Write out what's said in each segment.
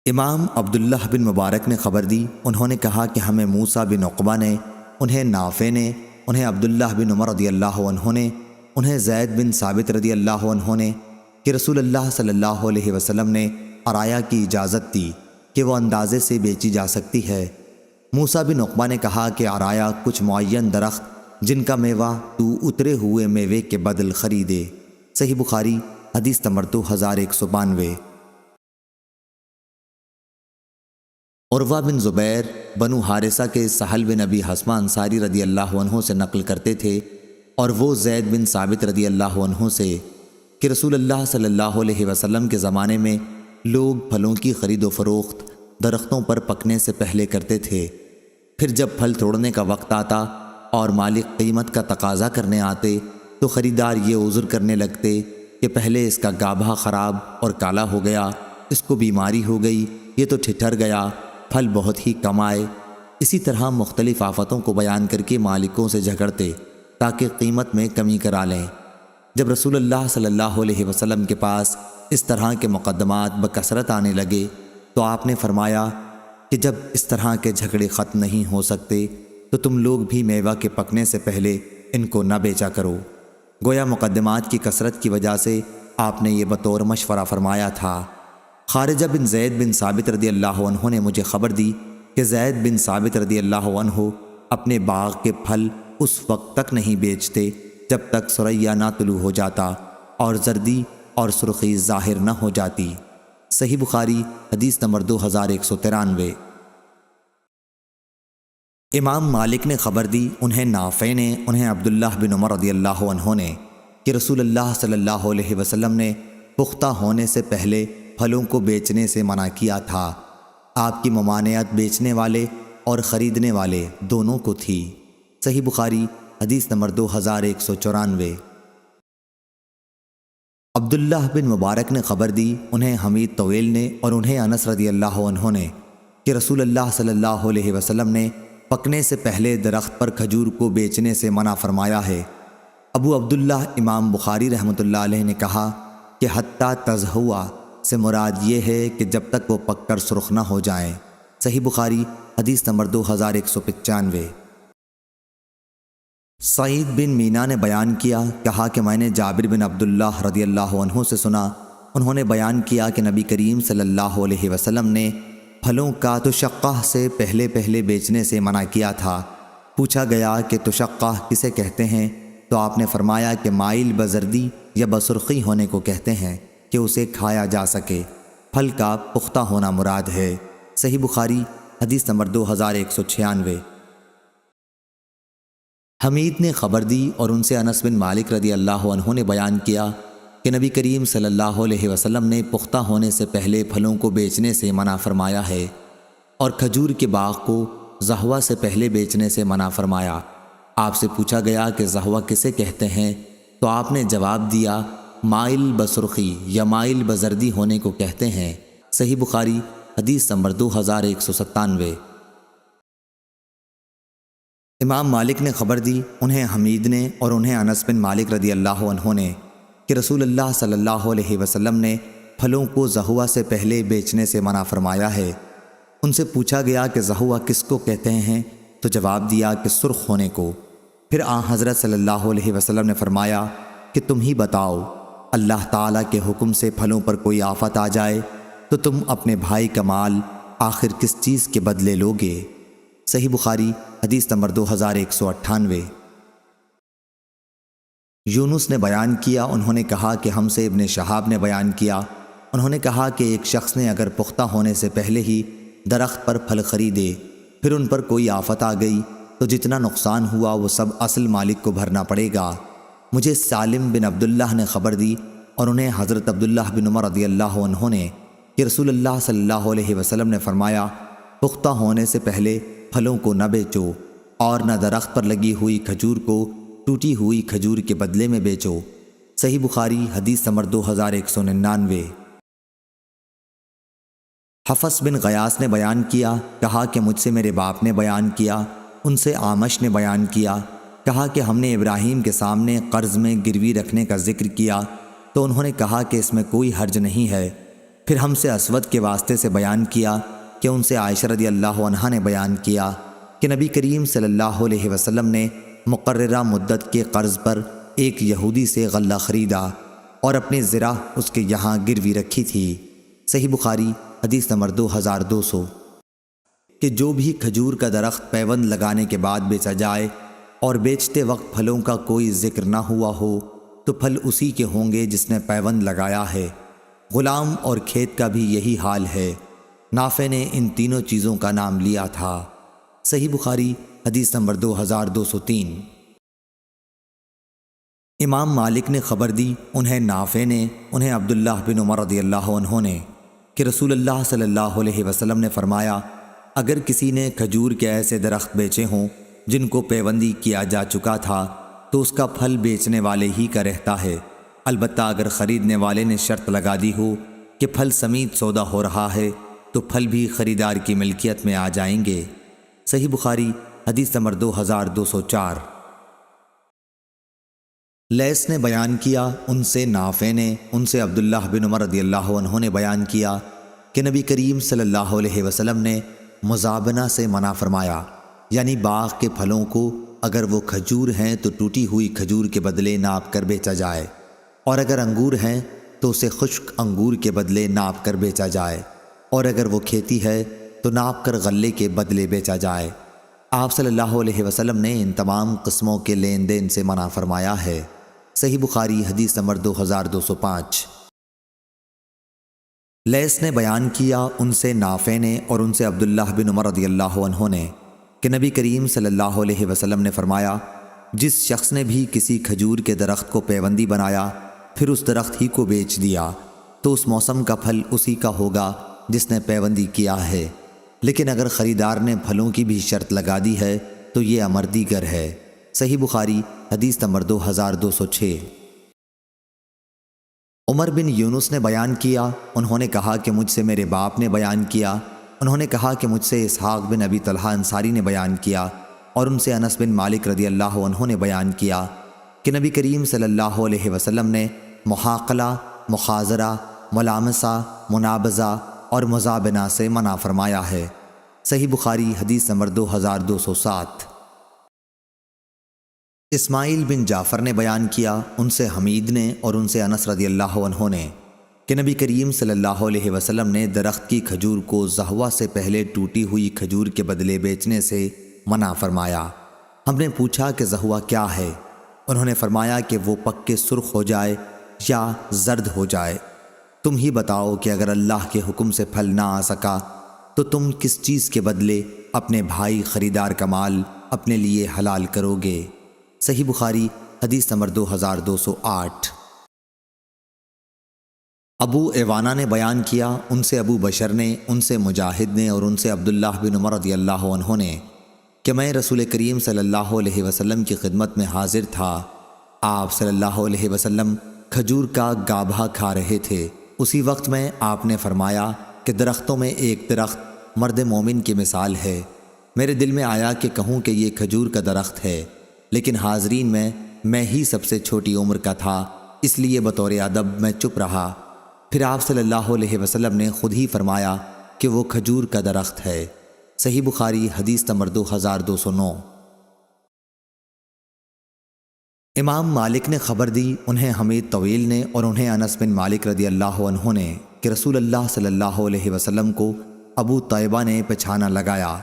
امام عبداللہ بن مبارک نے خبر دی، انہوں نے کہا کہ ہمیں موسیٰ بن عقبہ نے، انہیں نافع نے، انہیں عبداللہ بن عمر رضی اللہ عنہ نے، انہیں زید بن ثابت رضی اللہ عنہ نے کہ رسول اللہ صلی اللہ علیہ وسلم نے عرایا کی اجازت دی کہ وہ اندازے سے بیچی جا سکتی ہے۔ موسیٰ بن عقبہ نے کہا کہ عرایا کچھ معین درخت جن کا میوہ تو اترے ہوئے میوے کے بدل خریدے۔ صحیح بخاری حدیث نمبر 2192۔ عروہ بن زبیر بنو حارثہ کے سہل بن ابی حسمہ انصاری رضی اللہ عنہ سے نقل کرتے تھے، اور وہ زید بن ثابت رضی اللہ عنہ سے، کہ رسول اللہ صلی اللہ علیہ وسلم کے زمانے میں لوگ پھلوں کی خرید و فروخت درختوں پر پکنے سے پہلے کرتے تھے، پھر جب پھل توڑنے کا وقت آتا اور مالک قیمت کا تقاضا کرنے آتے تو خریدار یہ عذر کرنے لگتے کہ پہلے اس کا گابھا خراب اور کالا ہو گیا، اس کو بیماری ہو گئی، یہ تو ٹھٹھر گیا، پھل بہت ہی کم آئے۔ اسی طرح مختلف آفتوں کو بیان کر کے مالکوں سے جھگڑتے تاکہ قیمت میں کمی کرا لیں۔ جب رسول اللہ صلی اللہ علیہ وسلم کے پاس اس طرح کے مقدمات بکثرت آنے لگے تو آپ نے فرمایا کہ جب اس طرح کے جھگڑے ختم نہیں ہو سکتے تو تم لوگ بھی میوہ کے پکنے سے پہلے ان کو نہ بیچا کرو۔ گویا مقدمات کی کثرت کی وجہ سے آپ نے یہ بطور مشورہ فرمایا تھا۔ خارجہ بن زید بن ثابت رضی اللہ عنہ نے مجھے خبر دی کہ زید بن ثابت رضی اللہ عنہ اپنے باغ کے پھل اس وقت تک نہیں بیچتے جب تک ثریا نہ طلوع ہو جاتا اور زردی اور سرخی ظاہر نہ ہو جاتی۔ صحیح بخاری حدیث نمبر 2193۔ امام مالک نے خبر دی، انہیں نافع نے، انہیں عبداللہ بن عمر رضی اللہ عنہ نے، کہ رسول اللہ صلی اللہ علیہ وسلم نے پختہ ہونے سے پہلے پھلوں کو بیچنے سے منع کیا تھا۔ آپ کی ممانعت بیچنے والے اور خریدنے والے دونوں کو تھی۔ صحیح بخاری حدیث نمبر 2194۔ عبداللہ بن مبارک نے خبر دی، انہیں حمید طویل نے اور انہیں انس رضی اللہ عنہ نے، کہ رسول اللہ صلی اللہ علیہ وسلم نے پکنے سے پہلے درخت پر کھجور کو بیچنے سے منع فرمایا ہے۔ ابو عبداللہ امام بخاری رحمۃ اللہ علیہ نے کہا کہ حتیٰ تزہوا سے مراد یہ ہے کہ جب تک وہ پک کر سرخ نہ ہو جائیں۔ صحیح بخاری حدیث نمبر 2195۔ سعید بن مینا نے بیان کیا، کہا کہ میں نے جابر بن عبداللہ رضی اللہ عنہ سے سنا، انہوں نے بیان کیا کہ نبی کریم صلی اللہ علیہ وسلم نے پھلوں کا تشقہ سے پہلے بیچنے سے منع کیا تھا۔ پوچھا گیا کہ تشقہ کسے کہتے ہیں تو آپ نے فرمایا کہ مائل بزردی یا بسرخی ہونے کو کہتے ہیں کہ اسے کھایا جا سکے، پھل کا پختہ ہونا مراد ہے۔ صحیح بخاری حدیث نمبر 2196۔ حمید نے خبر دی اور ان سے انس بن مالک رضی اللہ عنہ نے بیان کیا کہ نبی کریم صلی اللہ علیہ وسلم نے پختہ ہونے سے پہلے پھلوں کو بیچنے سے منع فرمایا ہے، اور کھجور کے باغ کو زہوہ سے پہلے بیچنے سے منع فرمایا۔ آپ سے پوچھا گیا کہ زہوہ کسے کہتے ہیں تو آپ نے جواب دیا مائل بسرخی یا مائل بزردی ہونے کو کہتے ہیں۔ صحیح بخاری حدیث نمبر 2197۔ امام مالک نے خبر دی، انہیں حمید نے اور انہیں انس بن مالک رضی اللہ عنہ نے، کہ رسول اللہ صلی اللہ علیہ وسلم نے پھلوں کو زہوہ سے پہلے بیچنے سے منع فرمایا ہے۔ ان سے پوچھا گیا کہ زہوہ کس کو کہتے ہیں تو جواب دیا کہ سرخ ہونے کو۔ پھر حضرت صلی اللہ علیہ وسلم نے فرمایا کہ تم ہی بتاؤ، اللہ تعالیٰ کے حکم سے پھلوں پر کوئی آفت آ جائے تو تم اپنے بھائی کا مال آخر کس چیز کے بدلے لوگے؟ صحیح بخاری حدیث نمبر 2198۔ یونس نے بیان کیا، انہوں نے کہا کہ ہم سے ابن شہاب نے بیان کیا، انہوں نے کہا کہ ایک شخص نے اگر پختہ ہونے سے پہلے ہی درخت پر پھل خریدے، پھر ان پر کوئی آفت آ گئی تو جتنا نقصان ہوا وہ سب اصل مالک کو بھرنا پڑے گا۔ مجھے سالم بن عبداللہ نے خبر دی اور انہیں حضرت عبداللہ بن عمر رضی اللہ عنہ نے، کہ رسول اللہ صلی اللہ علیہ وسلم نے فرمایا پختہ ہونے سے پہلے پھلوں کو نہ بیچو اور نہ درخت پر لگی ہوئی کھجور کو ٹوٹی ہوئی کھجور کے بدلے میں بیچو۔ صحیح بخاری حدیث نمبر 2199۔ حفص بن غیاث نے بیان کیا، کہا کہ مجھ سے میرے باپ نے بیان کیا، ان سے اعمش نے بیان کیا، کہا کہ ہم نے ابراہیم کے سامنے قرض میں گروی رکھنے کا ذکر کیا تو انہوں نے کہا کہ اس میں کوئی حرج نہیں ہے۔ پھر ہم سے اسود کے واسطے سے بیان کیا کہ ان سے عائشہ رضی اللہ عنہا نے بیان کیا کہ نبی کریم صلی اللہ علیہ وسلم نے مقررہ مدت کے قرض پر ایک یہودی سے غلہ خریدا اور اپنی زرہ اس کے یہاں گروی رکھی تھی۔ صحیح بخاری حدیث نمبر 2200۔ کہ جو بھی کھجور کا درخت پیوند لگانے کے بعد بیچا جائے اور بیچتے وقت پھلوں کا کوئی ذکر نہ ہوا ہو تو پھل اسی کے ہوں گے جس نے پیوند لگایا ہے۔ غلام اور کھیت کا بھی یہی حال ہے۔ نافع نے ان تینوں چیزوں کا نام لیا تھا۔ صحیح بخاری حدیث نمبر 2203۔ امام مالک نے خبر دی، انہیں نافع نے، انہیں عبداللہ بن عمر رضی اللہ عنہ نے، کہ رسول اللہ صلی اللہ علیہ وسلم نے فرمایا، اگر کسی نے کھجور کے ایسے درخت بیچے ہوں جن کو پیوندی کیا جا چکا تھا تو اس کا پھل بیچنے والے ہی کا رہتا ہے، البتہ اگر خریدنے والے نے شرط لگا دی ہو کہ پھل سمیت سودا ہو رہا ہے تو پھل بھی خریدار کی ملکیت میں آ جائیں گے۔ صحیح بخاری حدیث نمبر 2204۔ لیث نے بیان کیا، ان سے نافع نے، ان سے عبداللہ بن عمر رضی اللہ عنہ نے بیان کیا کہ نبی کریم صلی اللہ علیہ وسلم نے مزابنہ سے منع فرمایا، یعنی باغ کے پھلوں کو اگر وہ کھجور ہیں تو ٹوٹی ہوئی کھجور کے بدلے ناپ کر بیچا جائے، اور اگر انگور ہیں تو اسے خشک انگور کے بدلے ناپ کر بیچا جائے، اور اگر وہ کھیتی ہے تو ناپ کر غلے کے بدلے بیچا جائے۔ آپ صلی اللہ علیہ وسلم نے ان تمام قسموں کے لین دین سے منع فرمایا ہے۔ صحیح بخاری حدیث نمبر 2205۔ لیث نے بیان کیا، ان سے نافع نے اور ان سے عبداللہ بن عمر رضی اللہ عنہ نے، کہ نبی کریم صلی اللہ علیہ وسلم نے فرمایا، جس شخص نے بھی کسی کھجور کے درخت کو پیوندی بنایا پھر اس درخت ہی کو بیچ دیا تو اس موسم کا پھل اسی کا ہوگا جس نے پیوندی کیا ہے، لیکن اگر خریدار نے پھلوں کی بھی شرط لگا دی ہے تو یہ امر دیگر ہے۔ صحیح بخاری حدیث نمبر 2206۔ عمر بن یونس نے بیان کیا، انہوں نے کہا کہ مجھ سے میرے باپ نے بیان کیا، انہوں نے کہا کہ مجھ سے اسحاق بن ابی طلحہ انصاری نے بیان کیا، اور ان سے انس بن مالک رضی اللہ عنہ نے بیان کیا کہ نبی کریم صلی اللہ علیہ وسلم نے محاقلہ، مخاذرہ، ملامسہ، منابزہ اور مزابنہ سے منع فرمایا ہے۔ صحیح بخاری حدیث نمبر 2207۔ اسماعیل بن جعفر نے بیان کیا، ان سے حمید نے اور ان سے انس رضی اللہ عنہ نے، کہ نبی کریم صلی اللہ علیہ وسلم نے درخت کی کھجور کو زہوہ سے پہلے ٹوٹی ہوئی کھجور کے بدلے بیچنے سے منع فرمایا۔ ہم نے پوچھا کہ زہوہ کیا ہے؟ انہوں نے فرمایا کہ وہ پک کے سرخ ہو جائے یا زرد ہو جائے۔ تم ہی بتاؤ کہ اگر اللہ کے حکم سے پھل نہ آ سکا تو تم کس چیز کے بدلے اپنے بھائی خریدار کا مال اپنے لیے حلال کرو گے؟ صحیح بخاری حدیث نمبر 2208۔ ابو ایوانہ نے بیان کیا، ان سے ابو بشر نے، ان سے مجاہد نے اور ان سے عبداللہ بن عمر رضی اللہ عنہ نے، کہ میں رسول کریم صلی اللہ علیہ وسلم کی خدمت میں حاضر تھا۔ آپ صلی اللہ علیہ وسلم کھجور کا گابھا کھا رہے تھے۔ اسی وقت میں آپ نے فرمایا کہ درختوں میں ایک درخت مرد مومن کی مثال ہے۔ میرے دل میں آیا کہ کہوں کہ یہ کھجور کا درخت ہے، لیکن حاضرین میں ہی سب سے چھوٹی عمر کا تھا، اس لیے بطور ادب میں چپ رہا۔ پھر آپ صلی اللہ علیہ وسلم نے خود ہی فرمایا کہ وہ کھجور کا درخت ہے۔ صحیح بخاری حدیث نمبر 2209۔ امام مالک نے خبر دی، انہیں حمید طویل نے اور انہیں انس بن مالک رضی اللہ عنہ نے، کہ رسول اللہ صلی اللہ علیہ وسلم کو ابو طیبہ نے پچھانا لگایا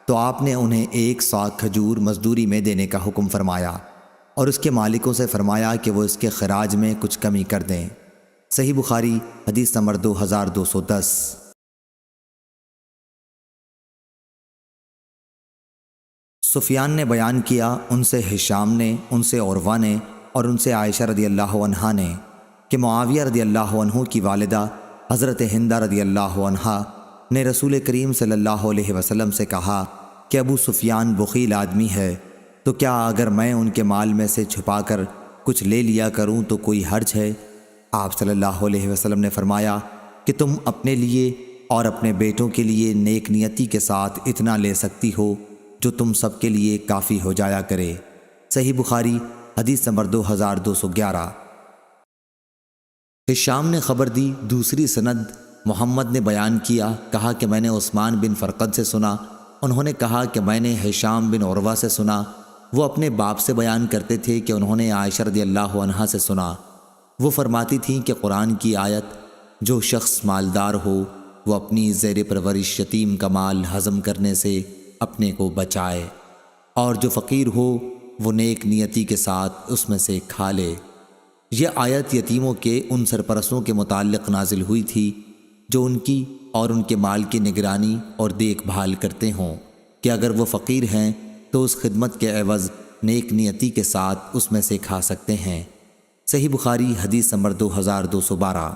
تو آپ نے انہیں 1 صاع کھجور مزدوری میں دینے کا حکم فرمایا اور اس کے مالکوں سے فرمایا کہ وہ اس کے خراج میں کچھ کمی کر دیں۔ صحیح بخاری حدیث نمبر 2210۔ سفیان نے بیان کیا، ان سے ہشام نے، ان سے عروہ نے اور ان سے عائشہ رضی اللہ عنہا نے، کہ معاویہ رضی اللہ عنہ کی والدہ حضرت ہندہ رضی اللہ عنہا نے رسول کریم صلی اللہ علیہ وسلم سے کہا کہ ابو سفیان بخیل آدمی ہے، تو کیا اگر میں ان کے مال میں سے چھپا کر کچھ لے لیا کروں تو کوئی حرج ہے؟ آپ صلی اللہ علیہ وسلم نے فرمایا کہ تم اپنے لیے اور اپنے بیٹوں کے لیے نیک نیتی کے ساتھ اتنا لے سکتی ہو جو تم سب کے لیے کافی ہو جایا کرے۔ صحیح بخاری حدیث نمبر 2211۔ ہشام نے خبر دی، دوسری سند محمد نے بیان کیا، کہا کہ میں نے عثمان بن فرقد سے سنا، انہوں نے کہا کہ میں نے ہشام بن عروہ سے سنا، وہ اپنے باپ سے بیان کرتے تھے کہ انہوں نے عائشہ رضی اللہ عنہا سے سنا، وہ فرماتی تھیں کہ قرآن کی آیت، جو شخص مالدار ہو وہ اپنی زیر پرورش یتیم کا مال ہضم کرنے سے اپنے کو بچائے، اور جو فقیر ہو وہ نیک نیتی کے ساتھ اس میں سے کھا لے۔ یہ آیت یتیموں کے ان سرپرستوں کے متعلق نازل ہوئی تھی جو ان کی اور ان کے مال کی نگرانی اور دیکھ بھال کرتے ہوں، کہ اگر وہ فقیر ہیں تو اس خدمت کے عوض نیک نیتی کے ساتھ اس میں سے کھا سکتے ہیں۔ صحیح بخاری حدیث نمبر 2212۔